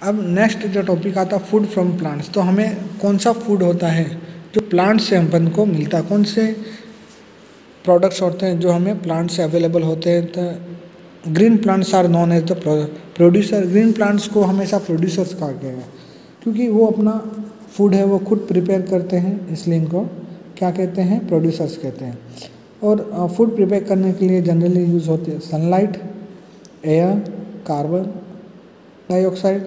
अब नेक्स्ट जो टॉपिक आता है फूड फ्रॉम प्लांट्स। तो हमें कौन सा फूड होता है जो प्लांट से अपन को मिलता है, कौन से प्रोडक्ट्स होते हैं जो हमें प्लांट से अवेलेबल होते हैं। तो green plants are known as the producer. Green plants को हमेशा प्रोड्यूसर्स कहा गया है क्योंकि वो अपना फूड है वो खुद प्रिपेयर करते हैं, इसलिए इनको क्या कहते हैं, प्रोड्यूसर्स कहते हैं। और फूड प्रिपेयर करने के लिए जनरली यूज़ होते हैं sunlight, air, carbon dioxide,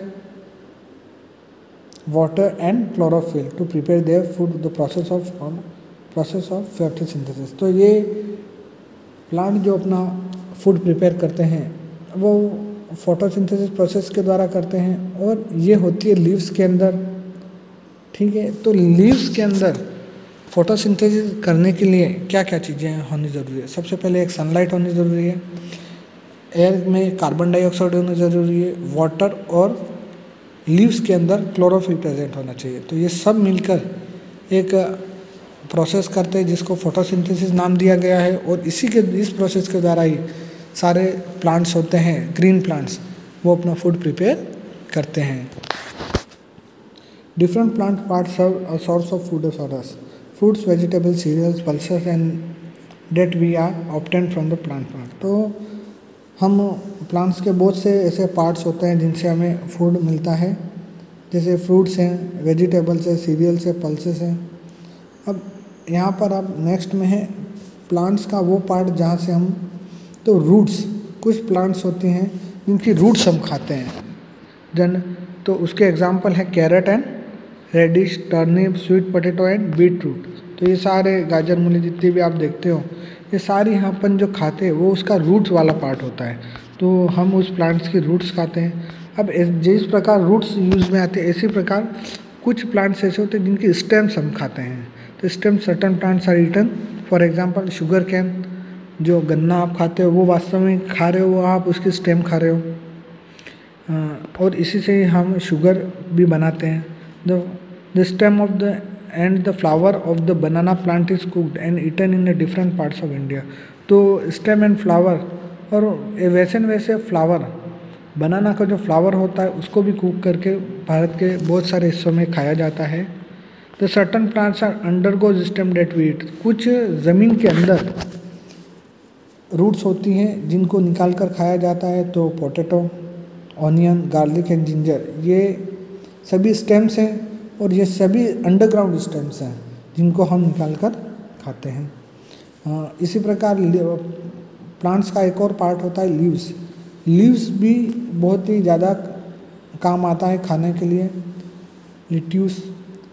water and chlorophyll to prepare their food, the process of photosynthesis. तो ये प्लांट जो अपना फूड प्रिपेयर करते हैं वो फोटोसिंथेसिस प्रोसेस के द्वारा करते हैं और ये होती है लीव्स के अंदर। ठीक है, तो लीव्स के अंदर फोटोसिंथेसिस करने के लिए क्या क्या चीज़ें होनी ज़रूरी है। सबसे पहले एक सनलाइट होनी ज़रूरी है, एयर में कार्बन डाइऑक्साइड होना ज़रूरी है, वाटर और लीव्स के अंदर क्लोरोफिल प्रेजेंट होना चाहिए। तो ये सब मिलकर एक प्रोसेस करते हैं जिसको फोटोसिंथेसिस नाम दिया गया है। और इस प्रोसेस के द्वारा ही सारे प्लांट्स होते हैं ग्रीन प्लांट्स, वो अपना फूड प्रिपेयर करते हैं। Different plant parts serve a source of food for us, fruits, vegetables, cereals, pulses and that we are obtain from the plant part. तो हम प्लांट्स के बहुत से ऐसे पार्ट्स होते हैं जिनसे हमें फूड मिलता है, जैसे फ्रूट्स हैं, वेजिटेबल्स हैं, सीरियल्स हैं, पल्सेस हैं। अब यहाँ पर अब नेक्स्ट में है प्लांट्स का वो पार्ट जहाँ से हम, तो रूट्स, कुछ प्लांट्स होते हैं जिनकी रूट्स हम खाते हैं तो उसके एग्जांपल है carrot and radish, turnip, sweet potato and beet root. तो ये सारे गाजर मूली जितनी भी आप देखते हो ये सारी यहाँ अपन जो खाते हैं वो उसका रूट्स वाला पार्ट होता है, तो हम उस प्लांट्स की रूट्स खाते हैं। अब जिस प्रकार रूट्स यूज़ में आते हैं इसी प्रकार कुछ प्लांट्स ऐसे होते हैं जिनकी स्टेम्स हम खाते हैं। तो stem certain plants are eaten, for example sugar cane, जो गन्ना आप खाते हो वो वास्तव में खा रहे हो, आप उसकी स्टेम खा रहे हो। और इसी से हम शुगर भी बनाते हैं। The stem of the and the flower of the banana plant is cooked and eaten in the different parts of India. तो स्टेम एंड फ्लावर, और वैसे फ्लावर, बनाना का जो फ्लावर होता है उसको भी कुक करके भारत के बहुत सारे हिस्सों में खाया जाता है। The certain plants are undergo system that we eat, कुछ ज़मीन के अंदर रूट्स होती हैं जिनको निकाल कर खाया जाता है। तो potato, onion, garlic and ginger, ये सभी स्टेम्स हैं और ये सभी अंडरग्राउंड स्टेम्स हैं जिनको हम निकाल कर खाते हैं। इसी प्रकार प्लांट्स का एक और पार्ट होता है लीव्स। लीव्स भी बहुत ही ज़्यादा काम आता है खाने के लिए। Lettuce,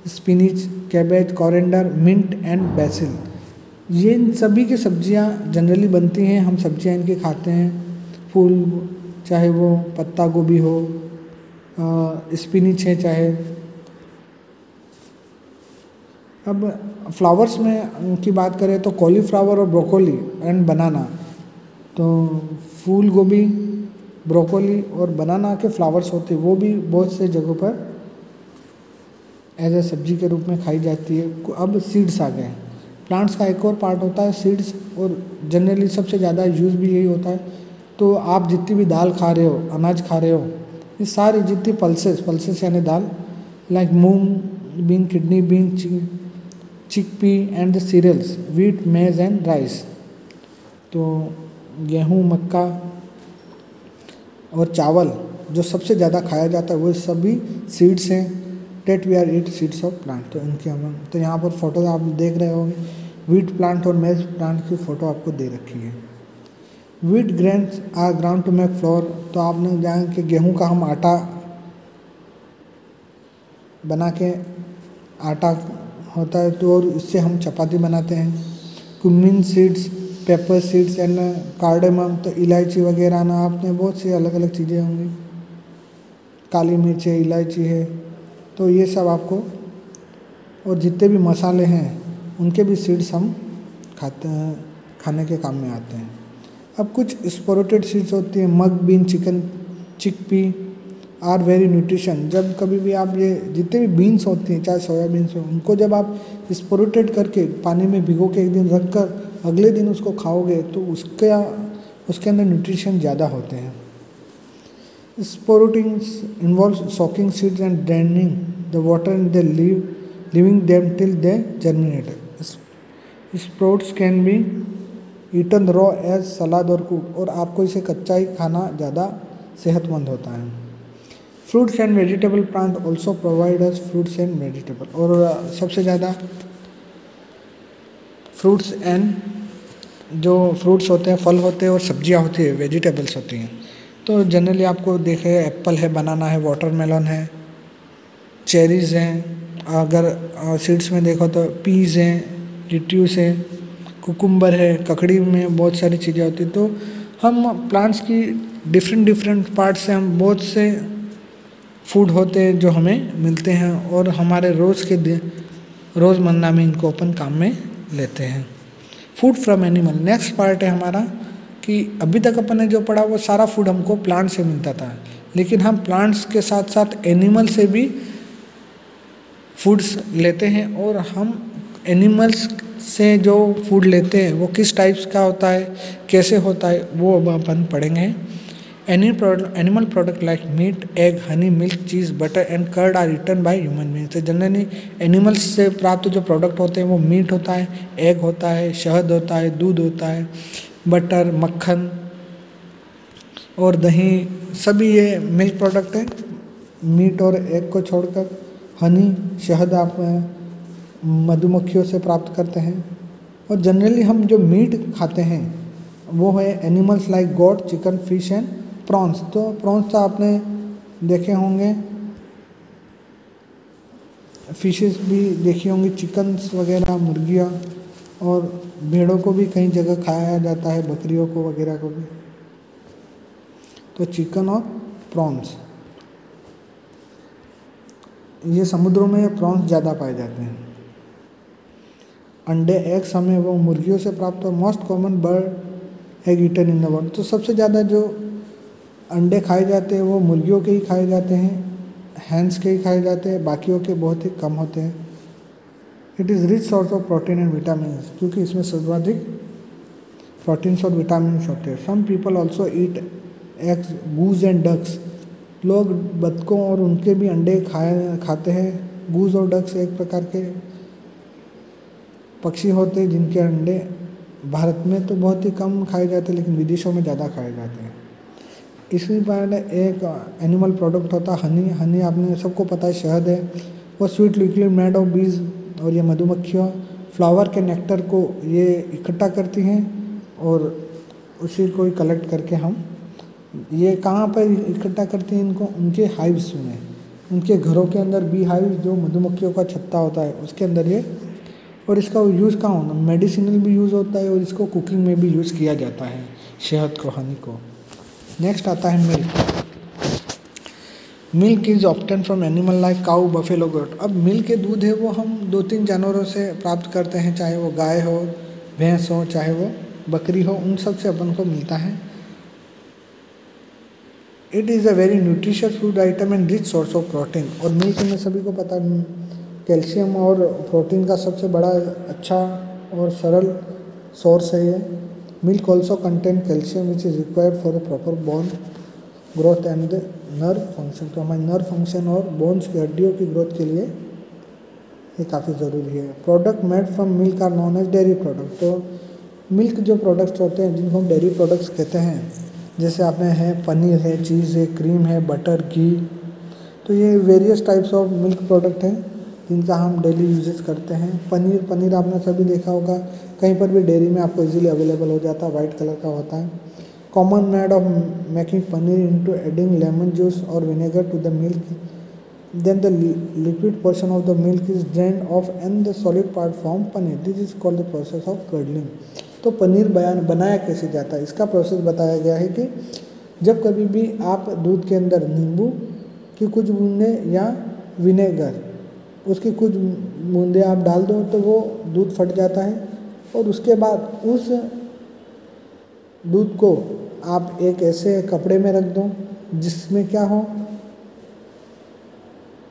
spinach, cabbage, coriander, mint and basil, ये इन सभी की सब्जियां जनरली बनती हैं, हम सब्जियां इनकी खाते हैं। फूल, चाहे वो पत्ता गोभी हो, स्पिनिच है चाहे। अब फ्लावर्स में की बात करें तो कॉलीफ्लावर और ब्रोकोली एंड बनाना। तो फूल गोभी, ब्रोकोली और बनाना के फ्लावर्स होते हैं, वो भी बहुत से जगहों पर एज ए सब्जी के रूप में खाई जाती है। अब सीड्स आ गए। प्लांट्स का एक और पार्ट होता है सीड्स, और जनरली सबसे ज़्यादा यूज़ भी यही होता है। तो आप जितनी भी दाल खा रहे हो, अनाज खा रहे हो, ये सारी जितनी पल्सेस यानी दाल, like moong bean, kidney bean, chickpea and the cereals, wheat, maize and rice. तो गेहूँ, मक्का और चावल जो सबसे ज़्यादा खाया जाता है वो सभी सीड्स हैं। That we are eat seeds of plant. तो इनकी हम, तो यहाँ पर फोटो आप देख रहे होंगे, वीट प्लांट और मेज प्लांट की फ़ोटो आपको दे रखी है। Wheat grains are ground to make flour. तो आपने जान कि गेहूं का हम आटा बना के, आटा होता है तो, और इससे हम चपाती बनाते हैं। Cumin seeds, paper seeds and cardamom, तो इलायची वगैरह ना, आपने बहुत सी अलग अलग चीज़ें होंगी, काली मिर्च है, इलायची है, तो ये सब आपको, और जितने भी मसाले हैं उनके भी सीड्स हम खाते हैं, खाने के काम में आते हैं। अब कुछ स्पोरेटेड सीड्स होती हैं, mung bean, chickpea are very nutrition. जब कभी भी आप ये जितने भी बीन्स होती हैं, चाहे सोयाबीन्स हो, उनको जब आप स्पोरेटेड करके पानी में भिगो के एक दिन रख कर अगले दिन उसको खाओगे तो उसके अंदर न्यूट्रिशन ज़्यादा होते हैं। Sprouting involves soaking seeds and draining the water in the leaf, leaving them till they germinate. Sprouts can be eaten raw as salad और cooked, और आपको इसे कच्चा ही खाना ज़्यादा सेहतमंद होता है. Fruits and vegetable plant also provide us fruits and vegetable, और सबसे ज़्यादा फ्रूट्स एंड जो फ्रूट्स होते हैं, फल होते हैं और सब्जियां होती है, वेजिटेबल्स होती हैं. तो जनरली आपको देखे एप्पल है, बनाना है, वाटरमेलन है, चेरीज़ हैं. अगर सीड्स में देखो तो पीज़ हैं, लिट्यूस है, कुकुम्बर है, ककड़ी में बहुत सारी चीज़ें होती हैं. तो हम प्लांट्स की डिफरेंट पार्ट से हम बहुत से फूड होते हैं जो हमें मिलते हैं, और हमारे रोज़मर्रा में इनको अपन काम में लेते हैं. Food from animal. Next part है हमारा कि अभी तक अपन ने जो पढ़ा वो सारा फूड हमको प्लांट से मिलता था, लेकिन हम प्लांट्स के साथ साथ एनिमल से भी फूड्स लेते हैं, और हम एनिमल्स से जो फूड लेते हैं वो किस टाइप्स का होता है, कैसे होता है, वो अब अपन पढ़ेंगे. Animal product like meat, egg, honey, milk, cheese, butter and curd are eaten by human beings. Generally animals से प्राप्त जो प्रोडक्ट होते हैं वो मीट होता है, एग होता है, शहद होता है, दूध होता है, बटर, मक्खन और दही, सभी ये मिल्क प्रोडक्ट है. मीट और एग को छोड़कर हनी, शहद आप मधुमक्खियों से प्राप्त करते हैं. और जनरली हम जो मीट खाते हैं वो है animals like goat, chicken, fish and prawns. तो प्रॉन्स तो आपने देखे होंगे, फिशेस भी देखी होंगी, चिकन्स वगैरह, मुर्गियाँ, और भेड़ों को भी कई जगह खाया जाता है, बकरियों को वगैरह को भी. तो चिकन और प्रॉन्स, ये समुद्रों में प्रॉन्स ज़्यादा पाए जाते हैं. अंडे, एग्स हमें वो मुर्गियों से प्राप्त हो. Most common bird egg eaten in the world. तो सबसे ज़्यादा जो अंडे खाए जाते हैं वो मुर्गियों के ही खाए जाते हैं, हैंस के ही खाए जाते हैं, बाकियों के बहुत ही कम होते हैं. It is rich source of protein and vitamin, क्योंकि इसमें सर्वाधिक प्रोटीन्स और विटामिन होते हैं. Some people also eat eggs, goose and ducks. लोग बतखों और उनके भी अंडे खाते हैं. गूज और डक्स एक प्रकार के पक्षी होते हैं जिनके अंडे भारत में तो बहुत ही कम खाए जाते हैं, लेकिन विदेशों में ज़्यादा खाए जाते हैं. इसी पर एक एनिमल प्रोडक्ट होता है हनी. हनी आपने सबको पता है, शहद है. वो स्वीट लिक्विड मेड ऑफ बीज, और ये मधुमक्खियाँ फ्लावर के नेक्टर को ये इकट्ठा करती हैं, और उसी को ही कलेक्ट करके हम ये कहाँ पर इकट्ठा करती हैं इनको, उनके हाइव्स में, उनके घरों के अंदर बी हाइव जो मधुमक्खियों का छत्ता होता है उसके अंदर ये. और इसका यूज़ कहाँ होता है, मेडिसिनल भी यूज़ होता है, और इसको कुकिंग में भी यूज़ किया जाता है, शहद को, हनी को. नेक्स्ट आता है milk. Milk is obtain from animal like cow, buffalo, goat. अब मिल्क के दूध है वो हम 2-3 जानवरों से प्राप्त करते हैं, चाहे वो गाय हो, भैंस हो, चाहे वो बकरी हो, उन सब से अपन को मिलता है. It is a very nutritious food item and rich source of protein. और मिल्क में सभी को पता है कैल्शियम और प्रोटीन का सबसे बड़ा अच्छा और सरल सोर्स है ये. Milk also contain calcium which is required for a proper bone growth and nerve function. तो हमारे नर्व फंक्शन और बोन्स की हड्डियों की ग्रोथ के लिए ये काफ़ी ज़रूरी है. Product made from milk are known as dairy product. तो मिल्क जो प्रोडक्ट्स होते हैं जिनको हम डेयरी प्रोडक्ट्स कहते हैं, जैसे आपने है पनीर है, चीज़ है, क्रीम है, बटर, घी. तो ये various types of milk product हैं जिनका हम डेली यूजेस करते हैं. पनीर आपने सभी देखा होगा, कहीं पर भी डेयरी में आपको इजीली अवेलेबल हो जाता है, वाइट कलर का होता है. Common made of making paneer into adding lemon juice और vinegar to the milk. Then the liquid portion of the milk is drained off and the solid part form paneer. This is called the process of curdling. तो पनीर बनाया कैसे जाता है, इसका process बताया गया है कि जब कभी भी आप दूध के अंदर नींबू की कुछ बूंदें या विनेगर उसकी कुछ बूंदें आप डाल दो तो वो दूध फट जाता है, और उसके बाद उस दूध को आप एक ऐसे कपड़े में रख दो जिसमें क्या हो,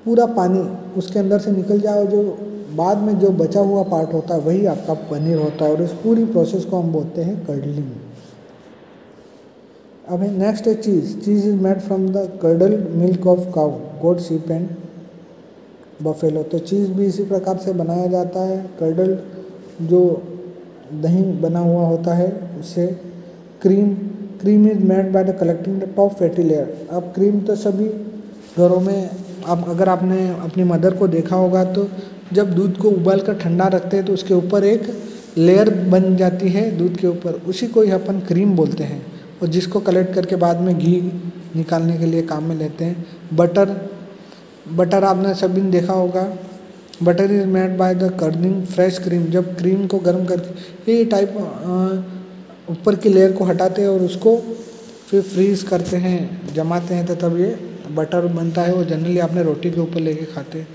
पूरा पानी उसके अंदर से निकल जाए, और जो बाद में जो बचा हुआ पार्ट होता है वही आपका पनीर होता है. और इस पूरी प्रोसेस को हम बोलते हैं कर्डलिंग. अभी नेक्स्ट है cheese. Cheese is made from the curdled milk of cow, goat, sheep and buffalo. तो चीज़ भी इसी प्रकार से बनाया जाता है। कर्डल्ड जो दही बना हुआ होता है उससे। Cream is made by the collecting the top fatty layer. अब क्रीम तो सभी घरों में, अब अगर आपने अपनी मदर को देखा होगा तो जब दूध को उबाल कर ठंडा रखते हैं तो उसके ऊपर एक लेयर बन जाती है दूध के ऊपर, उसी को ही अपन क्रीम बोलते हैं, और जिसको कलेक्ट करके बाद में घी निकालने के लिए काम में लेते हैं। बटर आपने सभी ने देखा होगा। Butter is made by the curdling fresh cream. जब क्रीम को गर्म करके ये टाइप ऊपर की लेयर को हटाते हैं और उसको फिर फ्रीज करते हैं, जमाते हैं, तो तब ये बटर बनता है। वो जनरली आपने रोटी के ऊपर लेके खाते हैं।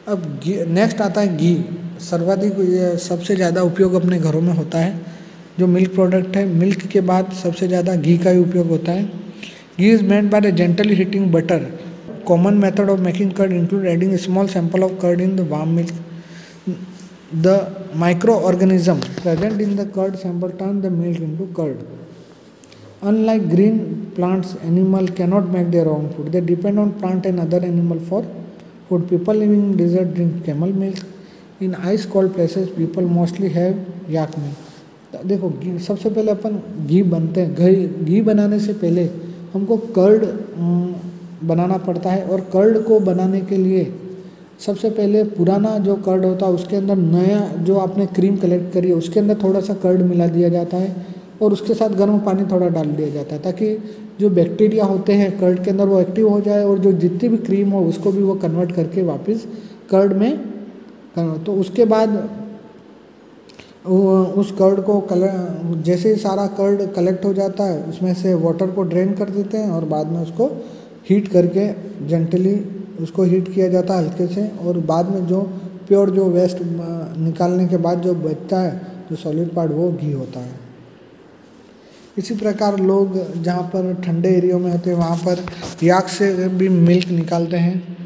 अब घी नेक्स्ट आता है घी। सर्वाधिक ये सबसे ज़्यादा उपयोग अपने घरों में होता है। जो मिल्क प्रोडक्ट है, मिल्क के बाद सबसे ज़्यादा घी का ही उपयोग होता है। Ghee is made by gently heating butter. Common method of making curd include adding small sample of curd in the warm milk. The micro organism present in the curd sample turn the milk into curd. Unlike green plants, animal cannot make their own food. They depend on plant and other animal for food. People living in desert drink camel milk. In ice cold places, people mostly have yak milk. देखो सबसे पहले अपन घी बनते हैं। घी बनाने से पहले हमको curd बनाना पड़ता है, और कर्ड को बनाने के लिए सबसे पहले पुराना जो कर्ड होता है उसके अंदर नया जो आपने क्रीम कलेक्ट करी है उसके अंदर थोड़ा सा कर्ड मिला दिया जाता है, और उसके साथ गर्म पानी थोड़ा डाल दिया जाता है, ताकि जो बैक्टीरिया होते हैं कर्ड के अंदर वो एक्टिव हो जाए, और जो जितनी भी क्रीम हो उसको भी वो कन्वर्ट करके वापस कर्ड में कन्वर्ट। तो उसके बाद उस कर्ड को जैसे ही सारा कर्ड कलेक्ट हो जाता है उसमें से वाटर को ड्रेन कर देते हैं, और बाद में उसको हीट करके जेंटली उसको हीट किया जाता है हल्के से, और बाद में जो प्योर जो वेस्ट निकालने के बाद जो बचता है जो सॉलिड पार्ट वो घी होता है। इसी प्रकार लोग जहाँ पर ठंडे एरिया में होते हैं वहाँ पर याक से भी मिल्क निकालते हैं।